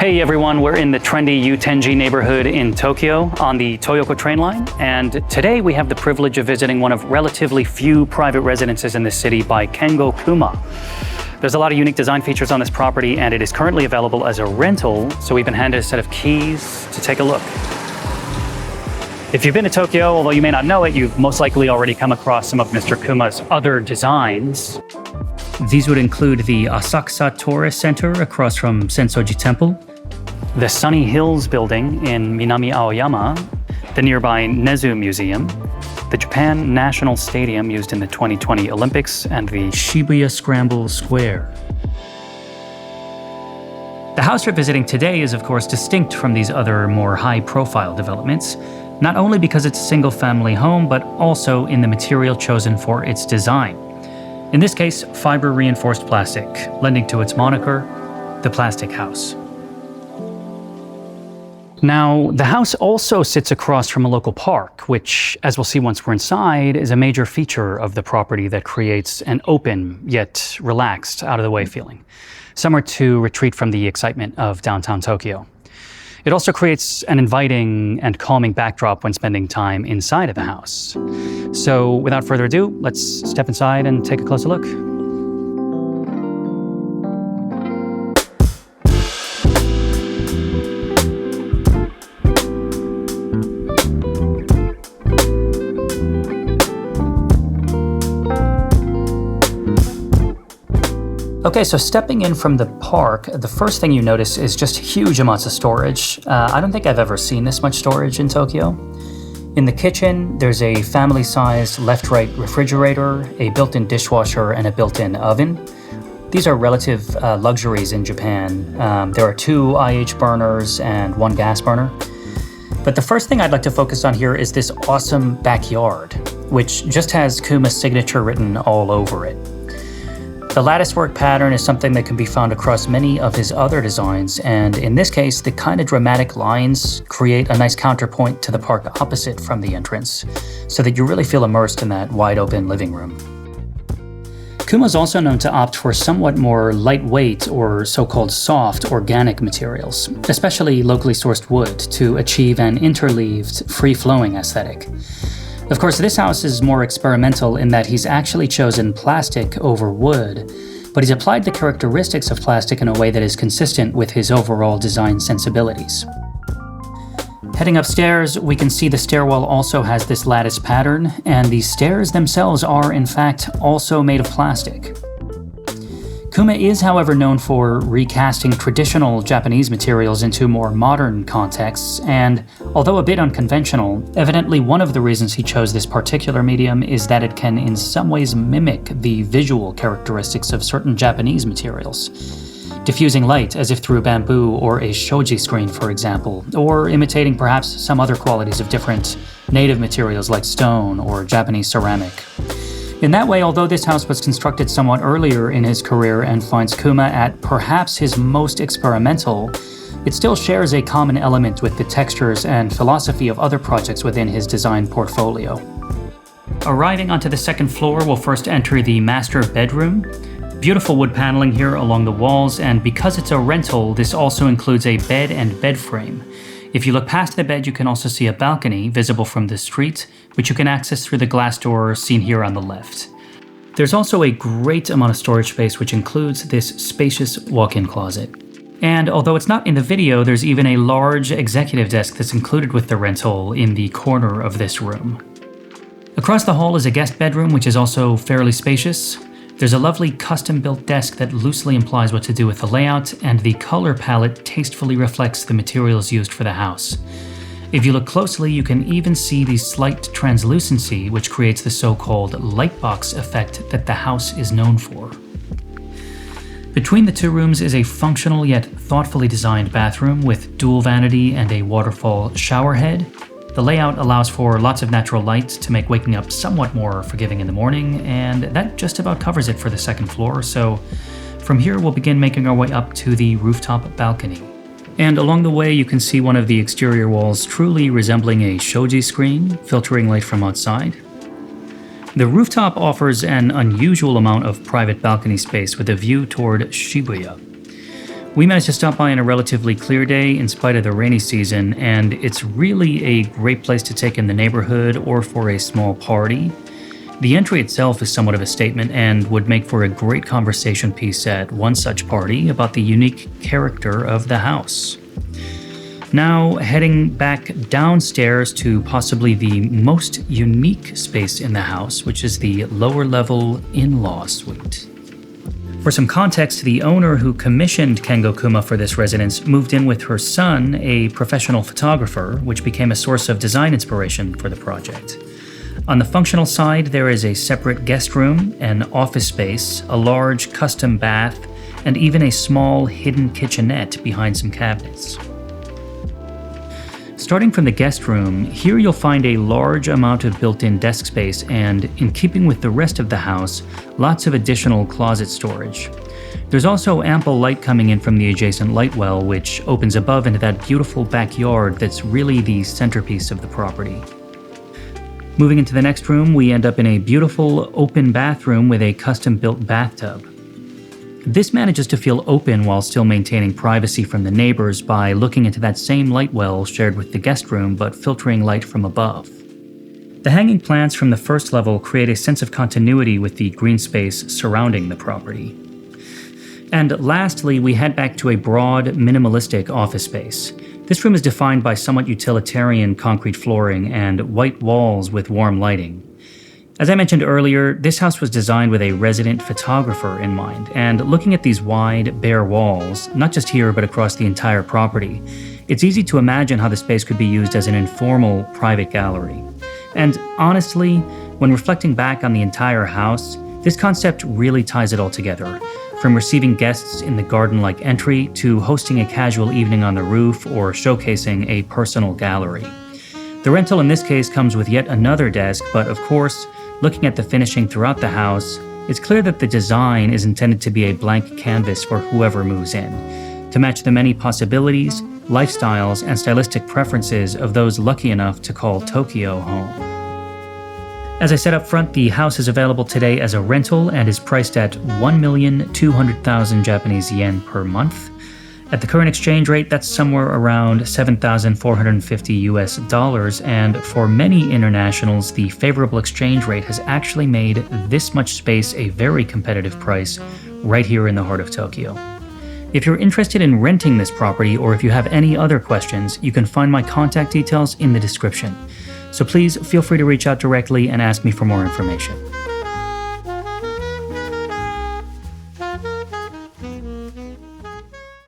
Hey everyone, we're in the trendy U-Tenji neighborhood in Tokyo on the Toyoko train line, and today we have the privilege of visiting one of relatively few private residences in the city by Kengo Kuma. There's a lot of unique design features on this property, and it is currently available as a rental, so we've been handed a set of keys to take a look. If you've been to Tokyo, although you may not know it, you've most likely already come across some of Mr. Kuma's other designs. These would include the Asakusa Tourist Center across from Sensoji Temple, the Sunny Hills building in Minami Aoyama, the nearby Nezu Museum, the Japan National Stadium used in the 2020 Olympics, and the Shibuya Scramble Square. The house we're visiting today is of course distinct from these other more high-profile developments, not only because it's a single-family home, but also in the material chosen for its design. In this case, fiber-reinforced plastic, lending to its moniker, the Plastic House. Now, the house also sits across from a local park, which, as we'll see once we're inside, is a major feature of the property that creates an open, yet relaxed, out-of-the-way feeling, somewhere to retreat from the excitement of downtown Tokyo. It also creates an inviting and calming backdrop when spending time inside of the house. So without further ado, let's step inside and take a closer look. Okay, so stepping in from the park, the first thing you notice is just huge amounts of storage. I don't think I've ever seen this much storage in Tokyo. In the kitchen, there's a family-sized left-right refrigerator, a built-in dishwasher, and a built-in oven. These are relative luxuries in Japan. There are 2 IH burners and 1 gas burner. But the first thing I'd like to focus on here is this awesome backyard, which just has Kuma's signature written all over it. The latticework pattern is something that can be found across many of his other designs, and in this case, the kind of dramatic lines create a nice counterpoint to the park opposite from the entrance, so that you really feel immersed in that wide-open living room. Kuma's also known to opt for somewhat more lightweight or so-called soft organic materials, especially locally sourced wood, to achieve an interleaved, free-flowing aesthetic. Of course, this house is more experimental in that he's actually chosen plastic over wood, but he's applied the characteristics of plastic in a way that is consistent with his overall design sensibilities. Heading upstairs, we can see the stairwell also has this lattice pattern, and the stairs themselves are, in fact, also made of plastic. Kuma is, however, known for recasting traditional Japanese materials into more modern contexts, and although a bit unconventional, evidently one of the reasons he chose this particular medium is that it can in some ways mimic the visual characteristics of certain Japanese materials, diffusing light as if through bamboo or a shoji screen, for example, or imitating perhaps some other qualities of different native materials like stone or Japanese ceramic. In that way, although this house was constructed somewhat earlier in his career and finds Kuma at perhaps his most experimental, it still shares a common element with the textures and philosophy of other projects within his design portfolio. Arriving onto the second floor, we'll first enter the master bedroom. Beautiful wood paneling here along the walls, and because it's a rental, this also includes a bed and bed frame. If you look past the bed, you can also see a balcony visible from the street, which you can access through the glass door seen here on the left. There's also a great amount of storage space, which includes this spacious walk-in closet. And although it's not in the video, there's even a large executive desk that's included with the rental in the corner of this room. Across the hall is a guest bedroom, which is also fairly spacious. There's a lovely custom-built desk that loosely implies what to do with the layout, and the color palette tastefully reflects the materials used for the house. If you look closely, you can even see the slight translucency, which creates the so-called lightbox effect that the house is known for. Between the 2 rooms is a functional yet thoughtfully designed bathroom with dual vanity and a waterfall shower head. The layout allows for lots of natural light to make waking up somewhat more forgiving in the morning, and that just about covers it for the second floor, so from here we'll begin making our way up to the rooftop balcony. And along the way you can see one of the exterior walls truly resembling a shoji screen, filtering light from outside. The rooftop offers an unusual amount of private balcony space with a view toward Shibuya. We managed to stop by on a relatively clear day in spite of the rainy season, and it's really a great place to take in the neighborhood or for a small party. The entry itself is somewhat of a statement and would make for a great conversation piece at one such party about the unique character of the house. Now, heading back downstairs to possibly the most unique space in the house, which is the lower level in-law suite. For some context, the owner who commissioned Kengo Kuma for this residence moved in with her son, a professional photographer, which became a source of design inspiration for the project. On the functional side, there is a separate guest room, an office space, a large custom bath, and even a small hidden kitchenette behind some cabinets. Starting from the guest room, here you'll find a large amount of built-in desk space and, in keeping with the rest of the house, lots of additional closet storage. There's also ample light coming in from the adjacent light well, which opens above into that beautiful backyard that's really the centerpiece of the property. Moving into the next room, we end up in a beautiful open bathroom with a custom-built bathtub. This manages to feel open while still maintaining privacy from the neighbors by looking into that same light well shared with the guest room but filtering light from above. The hanging plants from the first level create a sense of continuity with the green space surrounding the property. And lastly, we head back to a broad, minimalistic office space. This room is defined by somewhat utilitarian concrete flooring and white walls with warm lighting. As I mentioned earlier, this house was designed with a resident photographer in mind, and looking at these wide, bare walls, not just here but across the entire property, it's easy to imagine how the space could be used as an informal, private gallery. And honestly, when reflecting back on the entire house, this concept really ties it all together, from receiving guests in the garden-like entry to hosting a casual evening on the roof or showcasing a personal gallery. The rental in this case comes with yet another desk, but of course, looking at the finishing throughout the house, it's clear that the design is intended to be a blank canvas for whoever moves in, to match the many possibilities, lifestyles, and stylistic preferences of those lucky enough to call Tokyo home. As I said up front, the house is available today as a rental and is priced at 1,200,000 Japanese yen per month. At the current exchange rate, that's somewhere around $7,450 and for many internationals, the favorable exchange rate has actually made this much space a very competitive price right here in the heart of Tokyo. If you're interested in renting this property or if you have any other questions, you can find my contact details in the description. So please feel free to reach out directly and ask me for more information.